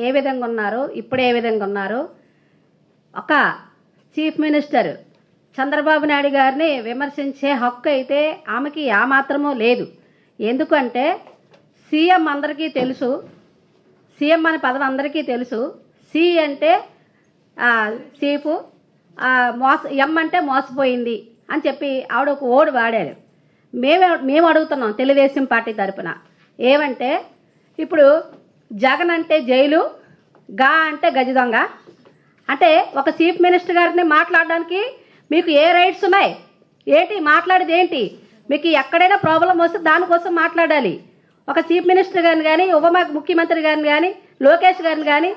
ఏ విధంగా ఉన్నారో ఇప్పుడు ఏ విధంగా ఉన్నారో ఒక చీఫ్ మినిస్టర్ చంద్రబాబు నాయుడు గారిని విమర్శించే హక్కు అయితే ఆమెకి ఆ మాత్రమూ లేదు. ఎందుకంటే సీఎం అందరికీ తెలుసు, సీఎం అనే పదవి అందరికీ తెలుసు. సి అంటే చీఫ్, ఎం అంటే మోసపోయింది అని చెప్పి ఆవిడ ఒక ఓడి వాడారు. మేము అడుగుతున్నాం తెలుగుదేశం పార్టీ తరపున ఏమంటే, ఇప్పుడు జగన్ అంటే జైలు, గా అంటే గజ దొంగ అంటే ఒక చీఫ్ మినిస్టర్ గారిని మాట్లాడడానికి మీకు ఏ రైట్స్ ఉన్నాయి? ఏంటి మాట్లాడేది ఏంటి? మీకు ఎక్కడైనా ప్రాబ్లం వస్తే దానికోసం మాట్లాడాలి. ఒక చీఫ్ మినిస్టర్ గారిని కానీ, ఉప ముఖ్యమంత్రి గారిని కానీ, లోకేష్ గారిని కానీ,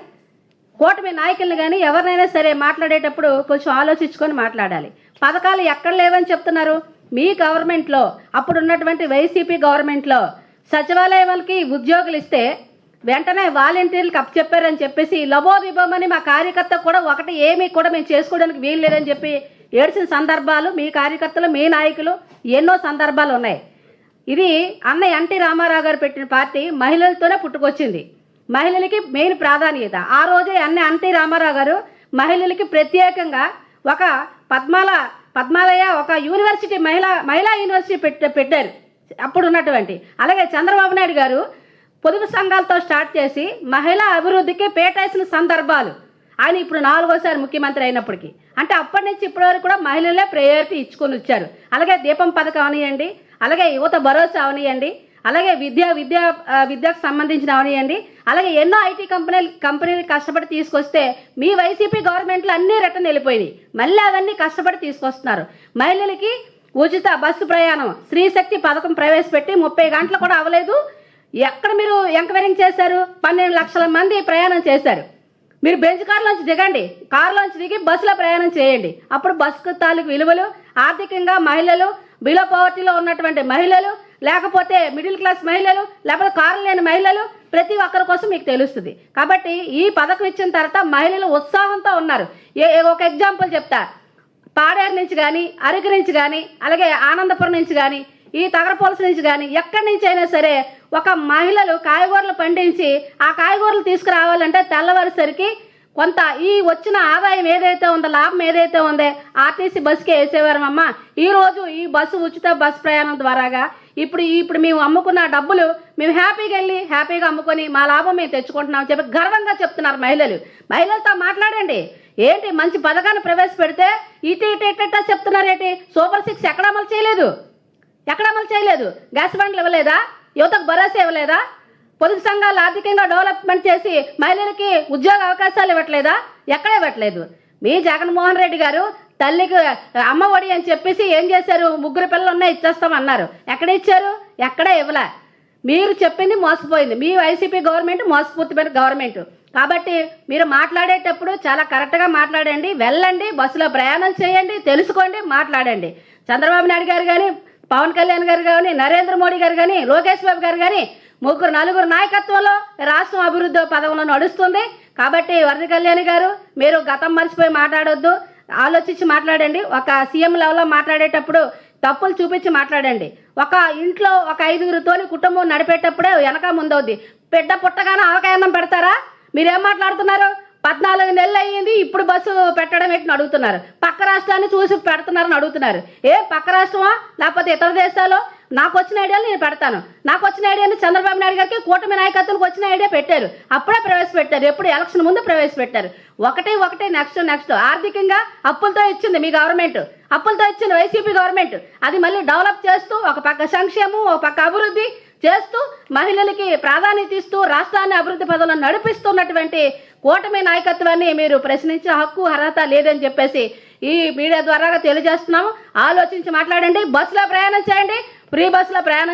కూటమి నాయకుల్ని కానీ ఎవరినైనా సరే మాట్లాడేటప్పుడు కొంచెం ఆలోచించుకొని మాట్లాడాలి. పథకాలు ఎక్కడ లేవని చెప్తున్నారు. మీ గవర్నమెంట్లో, అప్పుడు ఉన్నటువంటి వైసీపీ గవర్నమెంట్లో సచివాలయాలకి ఉద్యోగులు ఇస్తే వెంటనే వాలంటీర్లకు అప్పచెప్పారని చెప్పేసి లబోదిబోమని మా కార్యకర్త కూడా ఒకటి ఏమీ కూడా మేము చేసుకోవడానికి వీలు లేదని చెప్పి ఏడ్చిన సందర్భాలు మీ కార్యకర్తలు, మీ నాయకులు ఎన్నో సందర్భాలు ఉన్నాయి. ఇది అన్న ఎన్టీ రామారావు గారు పెట్టిన పార్టీ మహిళలతోనే పుట్టుకొచ్చింది. మహిళలకి మెయిన్ ప్రాధాన్యత. ఆ రోజే ఎన్టీ రామారావు గారు మహిళలకి ప్రత్యేకంగా ఒక పద్మాలయ ఒక యూనివర్సిటీ మహిళా యూనివర్సిటీ పెట్టారు అప్పుడు ఉన్నటువంటి. అలాగే చంద్రబాబు నాయుడు గారు పొదుపు సంఘాలతో స్టార్ట్ చేసి మహిళా అభివృద్ధికి పేటేసిన సందర్భాలు. ఆయన ఇప్పుడు 4వసారి ముఖ్యమంత్రి అయినప్పటికీ అంటే అప్పటి నుంచి ఇప్పటి వరకు కూడా మహిళలే ప్రయారిటీ ఇచ్చుకొని వచ్చారు. అలాగే దీపం పథకం అవనియండి, అలాగే యువత భరోసా అవనియండి, అలాగే విద్యకు సంబంధించిన అవనియండి, అలాగే ఎన్నో ఐటీ కంపెనీలు కష్టపడి తీసుకొస్తే మీ వైసీపీ గవర్నమెంట్లో అన్నీ రిటర్న్ వెళ్ళిపోయినాయి. మళ్ళీ అవన్నీ కష్టపడి తీసుకొస్తున్నారు. మహిళలకి ఉచిత బస్సు ప్రయాణం, స్త్రీశక్తి పథకం ప్రవేశపెట్టి 30 గంటలు కూడా అవ్వలేదు. ఎక్కడ మీరు ఎంక్వైరింగ్ చేశారు? 12 లక్షల మంది ప్రయాణం చేశారు. మీరు బెంచ్ కారులోంచి దిగండి, కారులోంచి దిగి బస్సులో ప్రయాణం చేయండి. అప్పుడు బస్సు తాలూకు విలువలు, ఆర్థికంగా మహిళలు, బిలో పవర్టీలో ఉన్నటువంటి మహిళలు, లేకపోతే మిడిల్ క్లాస్ మహిళలు, లేకపోతే కారు లేని మహిళలు, ప్రతి ఒక్కరి కోసం మీకు తెలుస్తుంది. కాబట్టి ఈ పథకం ఇచ్చిన తర్వాత మహిళలు ఉత్సాహంతో ఉన్నారు. ఒక ఎగ్జాంపుల్ చెప్తా. పాడేరు నుంచి కానీ, అరకు నుంచి కానీ, అలాగే ఆనందపురం నుంచి కానీ, ఈ తగరపోలస నుంచి కానీ ఎక్కడి నుంచి అయినా సరే ఒక మహిళలు కాయగూరలు పండించి ఆ కాయగూరలు తీసుకురావాలంటే తెల్లవారుసరికి కొంత ఈ వచ్చిన ఆదాయం ఏదైతే ఉందో, లాభం ఏదైతే ఉందో ఆర్టీసీ బస్సుకే వేసేవారమ్మా. ఈరోజు ఈ ఉచిత బస్సు ప్రయాణం ద్వారాగా ఇప్పుడు మేము అమ్ముకున్న డబ్బులు మేము హ్యాపీగా వెళ్ళి హ్యాపీగా అమ్ముకొని మా లాభం మేము తెచ్చుకుంటున్నాం చెప్పి గర్వంగా చెప్తున్నారు మహిళలు. మహిళలతో మాట్లాడండి. ఏంటి మంచి పథకాన్ని ప్రవేశపెడితే ఇట చెప్తున్నారు ఏంటి? సూపర్ 6 ఎక్కడ అమలు చేయలేదు. గ్యాస్ బండ్లు ఇవ్వలేదా? యువతకు భరోసా ఇవ్వలేదా? పొదుపు సంఘాలు ఆర్థికంగా డెవలప్మెంట్ చేసి మహిళలకి ఉద్యోగ అవకాశాలు ఇవ్వట్లేదా? ఎక్కడ ఇవ్వట్లేదు. మీ జగన్మోహన్ రెడ్డి గారు తల్లికి అమ్మ ఒడి అని చెప్పేసి ఏం చేశారు? 3 పిల్లలు ఉన్నాయి ఇచ్చేస్తామన్నారు. ఎక్కడ ఇచ్చారు? ఎక్కడే ఇవ్వలే. మీరు చెప్పింది మోసపోయింది. మీ వైసీపీ గవర్నమెంట్ మోసపూర్తిమైన గవర్నమెంట్. కాబట్టి మీరు మాట్లాడేటప్పుడు చాలా కరెక్ట్గా మాట్లాడండి. వెళ్ళండి, బస్సులో ప్రయాణం చేయండి, తెలుసుకోండి, మాట్లాడండి. చంద్రబాబు నాయుడు గారు కానీ, పవన్ కళ్యాణ్ గారు కానీ, నరేంద్ర మోడీ గారు కానీ, లోకేష్ బాబు గారు కానీ 3-4 నాయకత్వంలో రాష్ట్రం అభివృద్ధి పదవులను నడుస్తుంది. కాబట్టి వరద కళ్యాణ్ గారు మీరు గతం మర్చిపోయి మాట్లాడొద్దు, ఆలోచించి మాట్లాడండి. ఒక సీఎం లెవెల్లో మాట్లాడేటప్పుడు తప్పులు చూపించి మాట్లాడండి. ఒక ఇంట్లో ఒక 5గురితోని కుటుంబం నడిపేటప్పుడే వెనక ముందవుద్ది. బిడ్డ పుట్టగానే ఆవకాయన్నం పెడతారా? మీరేం మాట్లాడుతున్నారు? 14 నెలలు అయ్యింది, ఇప్పుడు బస్సు పెట్టడం ఏంటని అడుగుతున్నారు. పక్క రాష్ట్రాన్ని చూసి పెడుతున్నారని అడుగుతున్నారు. పక్క రాష్ట్రమా లేకపోతే ఇతర దేశాలు? నాకు వచ్చిన ఐడియాలు నేను పెడతాను. నాకు వచ్చిన ఐడియాని చంద్రబాబు నాయుడు గారికి కూటమి నాయకత్వానికి వచ్చిన ఐడియా పెట్టారు. అప్పుడే ప్రవేశపెట్టారు. ఎప్పుడు? ఎలక్షన్ ముందు ప్రవేశపెట్టారు. ఒకటి నెక్స్ట్ ఆర్థికంగా అప్పులతో ఇచ్చింది మీ గవర్నమెంట్, అప్పులతో ఇచ్చింది వైసీపీ గవర్నమెంట్. అది మళ్ళీ డెవలప్ చేస్తూ ఒక పక్క సంక్షేమం, ఒక పక్క అభివృద్ధి చేస్తూ మహిళలకి ప్రాధాన్యత ఇస్తూ రాష్ట్రాన్ని అభివృద్ధి పదవులను నడిపిస్తున్నటువంటి కూటమి నాయకత్వాన్ని మీరు ప్రశ్నించే హక్కు, అర్హత లేదని చెప్పేసి ఈ మీడియా ద్వారా తెలియజేస్తున్నాము. ఆలోచించి మాట్లాడండి. బస్సులో ప్రయాణం చేయండి, ఫ్రీ బస్సులో ప్రయాణం